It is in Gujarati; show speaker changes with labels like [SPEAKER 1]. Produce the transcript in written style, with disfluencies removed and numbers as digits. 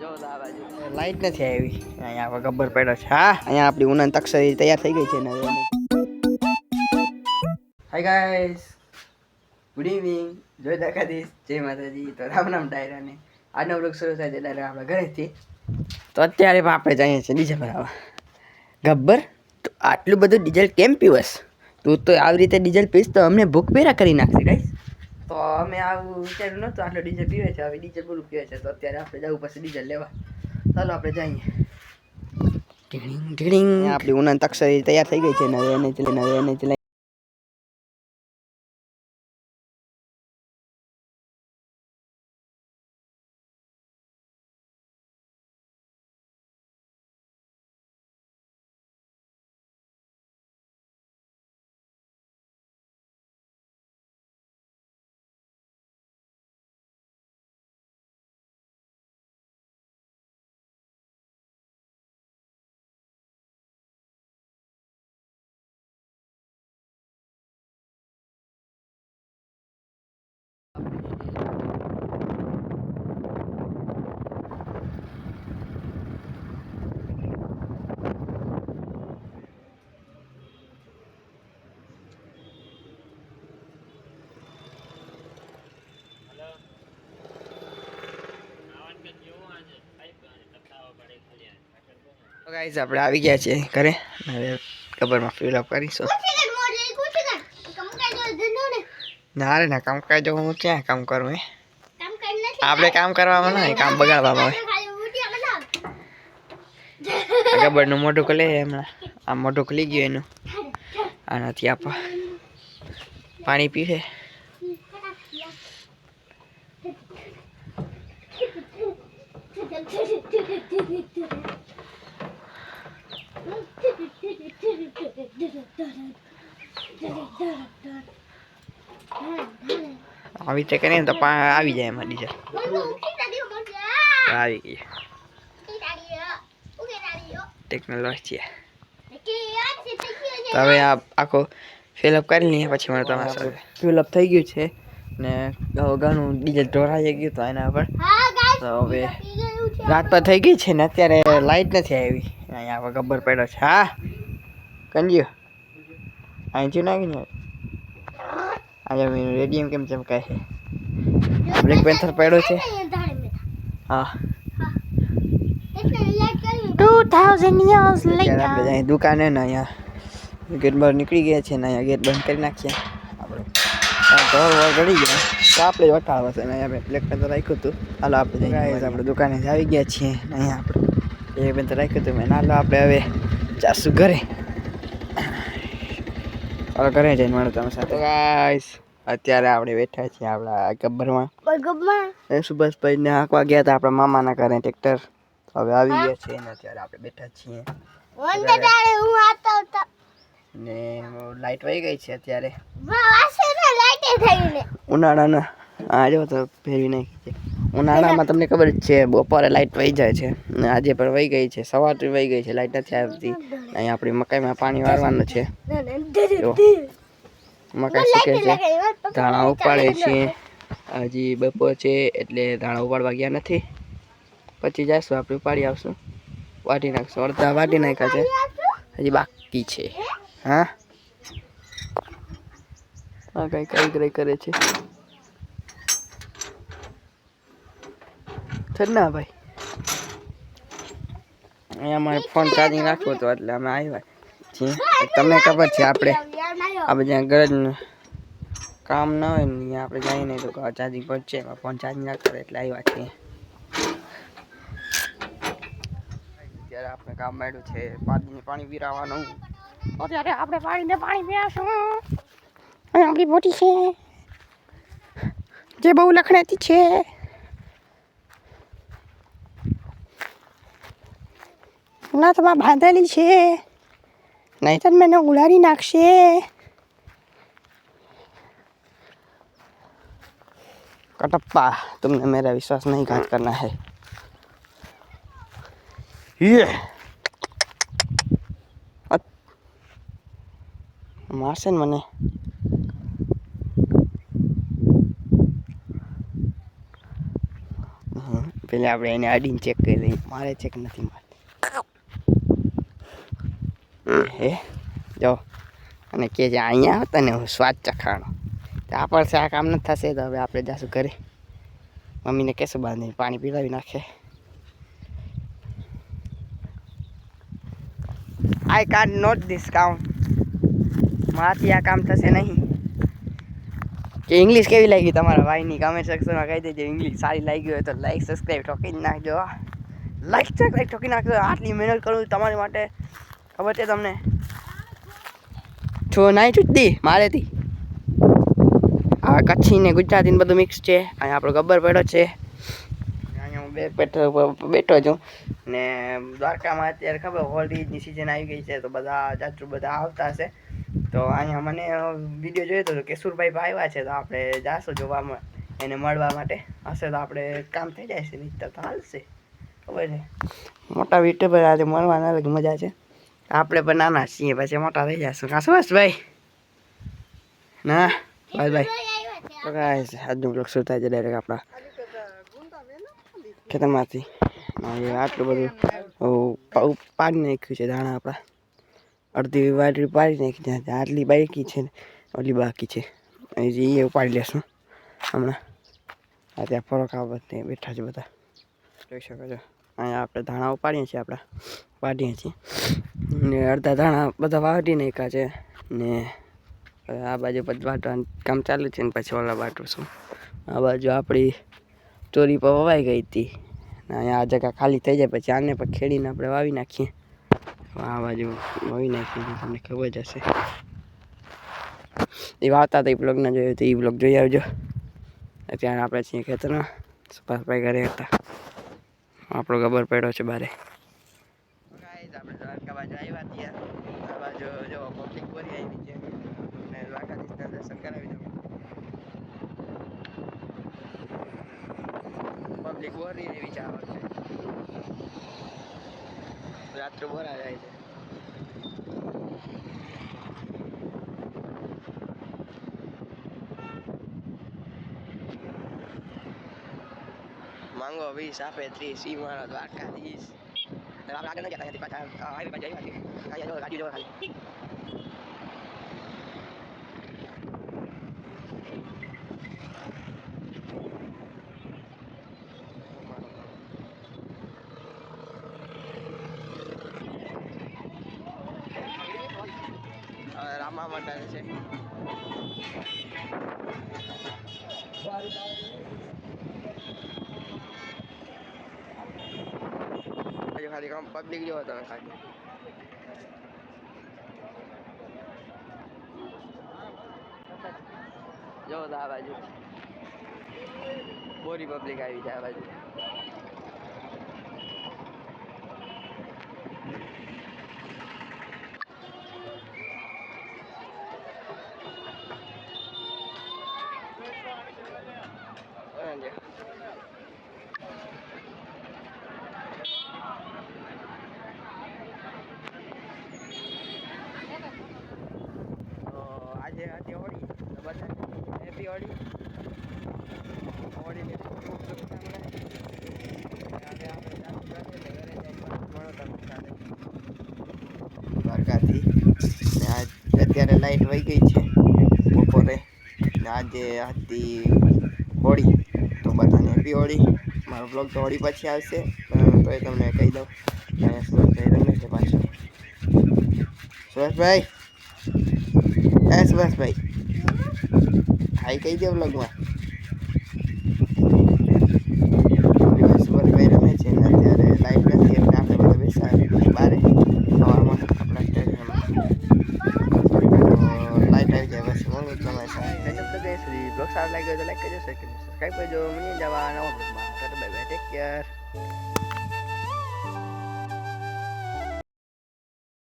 [SPEAKER 1] જો આ બાજુ લાઈટ નથી આવી, અહીંયા ગબ્બર પડ્યો છે. હા, અહીંયા આપણી ઉનાન તક્ષરી તૈયાર થઈ ગઈ છે ને. હાય ગાઈસ, ગુડ ઇવનિંગ, જય દ્વારકાધીશ, જય માતાજી. તો રામ રામ ડાયરાને આજનો બ્લોગ શરૂ થાય છે ડાયરા આપણા ઘરેથી. તો અત્યારે આપણે જઈએ છીએ ડીજે ભરાવા. ગબ્બર, તો આટલું બધું ડીઝલ કેમ પીવસ? તું તો આવી રીતે ડીઝલ પીશ તો અમને ભૂખ પેરા કરી નાખશે ગાઈસ. તો અમે આવું વિચાર્યું નહોતું, આટલો ડીઝલ પીવે છે, હવે ડીઝલ પૂરું પીવે છે. તો અત્યારે આપણે જવું પછી ડીઝલ લેવા. ચાલો આપણે જઈએ. ઢીડિંગ ઢીડિંગ, આપણી ઉનાન તક્ષરી તૈયાર થઈ ગઈ છે ને, એને ચલાવી તો ગાઈસ આપણે આવી ગયા છીએ ઘરે. હવે કબરમાં ફિલ અપ કરીશું. ના રે ના, કામકાજ હું ક્યાં કામ કરું? આપણે કામ કરવામાં નહીં, કામ બગાડવામાં હોય. ગબ્બરનું મોઢું ખુલે હમણાં, આમ મોઢું ખુલી ગયું એનું. આનાથી આપ પાણી પીવે. આવી રીતે કરીએ ને તો આવી જાય એમાં ડીઝલ. આવી ગઈ ટેકનોલોજી. તો હવે આ આખો ફિલઅપ કરી લઈએ, પછી મને તમારા સાથે ફિલઅપ થઈ ગયું છે ને ઘણું ડીઝલ ઢોરાઈ ગયું તો એના પર. તો હવે રાત પર થઈ ગઈ છે ને અત્યારે લાઈટ નથી આવી. અહીંયા ગબ્બર પડ્યો છે. હા કંજ્યો અહીંથી નાખીને આજે રેડિયમ કેમ ચમકાય છે? બ્લેક પેન્થર પડ્યો છે. હા, 2000 years later આપણે દુકાને ને અહીંયા ગેટ બહાર નીકળી ગયા છે ને અહીંયા ગેટ બંધ કરી નાખીએ. આપણે ઘર વર ગળી ગયા તો આપણે વટાવે છે ને અહીંયા બ્લેક પેન્થર રાખ્યું હતું. હાલો આપણે જઈએ, આપણે દુકાને આવી ગયા છીએ. અહીંયા આપણે બ્લેક પેન્થર રાખ્યું હતું મેં. હાલો આપણે હવે જાશું ઘરે. હવે ઘરે જઈને મળો તમે સાથે. ગાઈસ અત્યારે આપણે બેઠા છીએ આપણા ગબ્બરમાં. સુભાષભાઈ ને હાંકવા ગયા હતા આપણા મામાના ઘરે ટ્રેક્ટર. હવે આવી ગયા છે ને અત્યારે આપણે બેઠા છીએ ને લાઈટ વહી ગઈ છે અત્યારે. ઉનાળાના આ જો તો ફેરવી નાખી છે. ઉનાળામાં તમને ખબર જ છે બપોરે લાઈટ વહી જાય છે ને આજે પણ વહી ગઈ છે. સવારથી વહી ગઈ છે, લાઈટ નથી આવતી. અહીંયા આપણી મકાઈમાં પાણી વાળવાનું છે. મકાઈ સુકે છે, ધાણા ઉપાડે છે. હજી બપોર છે એટલે ધાણા ઉપાડવા ગયા નથી. પછી જઈશું આપણે ઉપાડી આવશું, વાટી નાખશું. અડધા વાટી નાખ્યા છે, હજી બાકી છે. હા હા, કઈ કઈ કઈ કરે છે ના ભાઈ. અહીંયા અમારે ફોન ચાર્જિંગ રાખવો હતો એટલે અમે આવ્યા છીએ. તમને ખબર છે આપણે જ્યાં ગરજ કામ ના હોય ને અહીંયા આપણે જઈએ નહીં તો ચાર્જિંગ પહોંચે, એમાં ફોન ચાર્જિંગ ના કરે એટલે આવ્યા છીએ. અત્યારે આપણે કામ માંડ્યું છે પાણી પીરાવાનું. અત્યારે આપણે પાણી પીરાશું. અહીંયા આપણી બોટી છે જે બહુ લખણાતી છે. નાથમાં બાંધેલી છે, નહીં તો મને ઉલારી નાખશે. कटप्पा, तुमने मेरा विश्वास नहीं घात करना है. ये मारसे मने પેલા આપણે એને અડીને ચેક કરી લઈએ. મારે ચેક નથી મારે. હે જો અને કે જે અહીંયા હતા ને હું સ્વાદ ચખાણો તો આપણે આ કામ નથી થશે તો હવે આપણે જાશું ઘરે. મમ્મીને કહેશું બાંધીને પાણી પીવડાવી નાખે. I can't not this count. મારાથી આ કામ થશે નહીં. કે ઇંગ્લિશ કેવી લાગી તમારા ભાઈની કમેન્ટ સેક્શનમાં કહી દેજો. ઇંગ્લિશ સારી લાગી હોય તો લાઈક સબસ્ક્રાઈબ ઠોકી નાખજો. લાઈક સબસ્ક્રાઈબ ઠોકી નાખજો. આટલી મહેનત કરું તમારી માટે ખબર છે તમને. છો નાઈ છૂટતી મારેથી. આ કચ્છી ને ગુજરાતી ને બધું મિક્સ છે. અહીંયા આપણો ગબ્બર પડ્યો છે. અહીંયા હું બેઠો છું ને દ્વારકામાં અત્યારે ખબર હોળીની સિઝન આવી ગઈ છે તો બધા જાત્રુ બધા આવતા હશે. તો અહીંયા મને વિડીયો જોયો હતો કે સુરભાઈ આવ્યા છે તો આપણે જાશું જોવા એને મળવા માટે. હશે તો આપણે કામ થઈ જાય છે. નહીં તો હાલશે. ખબર છે મોટા યુટ્યુબર આજે મળવાના અલગ મજા છે. આપણે પણ નાના છીએ પછી મોટા થઈ જશું. કાં શું ભાઈ ના બસ ભાઈ તો ગાઈસ આજનો બ્લોગ શરૂ થાય છે ડાયરેક્ટ આપણા ખેતરમાંથી. આટલું બધું પાડી નાખ્યું છે દાણા આપણા. અડધી વાટડી પાડી નાખી ત્યાં આટલી બાકી છે ને ઓલી બાકી છે એ ઉપાડી લેશું હમણાં. આ ત્યાં ફરક આવત ને બેઠા છે બધા જોઈ શકો છો. અહીંયા આપણે ધાણા ઉપાડીએ છીએ આપણા વાટીએ છીએ ને અડધા ધાણા બધા વાટી નાખ્યા છે ને આ બાજુ પછી વાટવાનું કામ ચાલુ છે ને પછી ઓલા વાટું છું. આ બાજુ આપણી ચોરી પર વવાઈ ગઈ હતી ને અહીંયા આ જગ્યા ખાલી થઈ જાય પછી આને પણ ખેડીને આપણે વાવી નાખીએ. આ બાજુ વાવી નાખીએ તમને ખબર જ હશે. એ વાવતા હતા એ બ્લોગ ના જોયો તો એ બ્લોગ જોઈ આવજો. અત્યારે આપણે છીએ ખેતરમાં સુભાષભાઈ ઘરે હતા. આપણો ગબ્બર પડ્યો છે બારે. આપણે દ્વારકા બાજુ આવ્યા ત્યાં આ બાજુ જો પબ્લિક ભરી આવી છે ને દ્વારકાધીશના દર્શન કરાવી દઉં. પબ્લિક ભરી એવી છે આ વખતે. રાત્રે ભરા જાય છે. માંગો 20 આપે 30 ઈ મારા દ્વારકાધીશ. આપણે આગળ ન જતા હતી પાછા હાઈવે પર જઈ હતી. અહીંયા જો ગાડી જો ખાલી રામા મંડળ છે. ખાલી કામ પબ્લિક જો તમે ખાલી જો આ બાજુ બોરી પબ્લિક આવી છે આ બાજુ. આજે હતી હોળી તો બધા હેપી હોળી. હોળીની ખૂબ શુભેચ્છા મળે. આજે આપણે ઘરે દ્વારકાથી ને આજ અત્યારે લાઈટ વહી ગઈ છે બપોરે ને આજે હતી હોળી તો બધાને હેપી હોળી. મારો બ્લોગ તો હોળી પછી આવશે તો એ તમને કહી દઉં. અહીંયા સુરજભાઈ રમે છે પાછળ. સુરેશભાઈ સુભાષભાઈ હાઈ કહી દે બ્લોગમાં. સુભાષભાઈ રમે છે ને અત્યારે લાઈટ નથી એટલે આપણે બધા બેસા બારે હવામાં આપણા સ્ટેડિયમમાં. લાઈટ આવી જાય બસ મળું તમારી સાથે. તો ગઈ સુધી બ્લોગ સારો લાગ્યો તો લાઈક કરજો, શેર કરજો, સબસ્ક્રાઈબ કરજો. મને જવા નવા બ્લોગમાં. Bye bye, take care.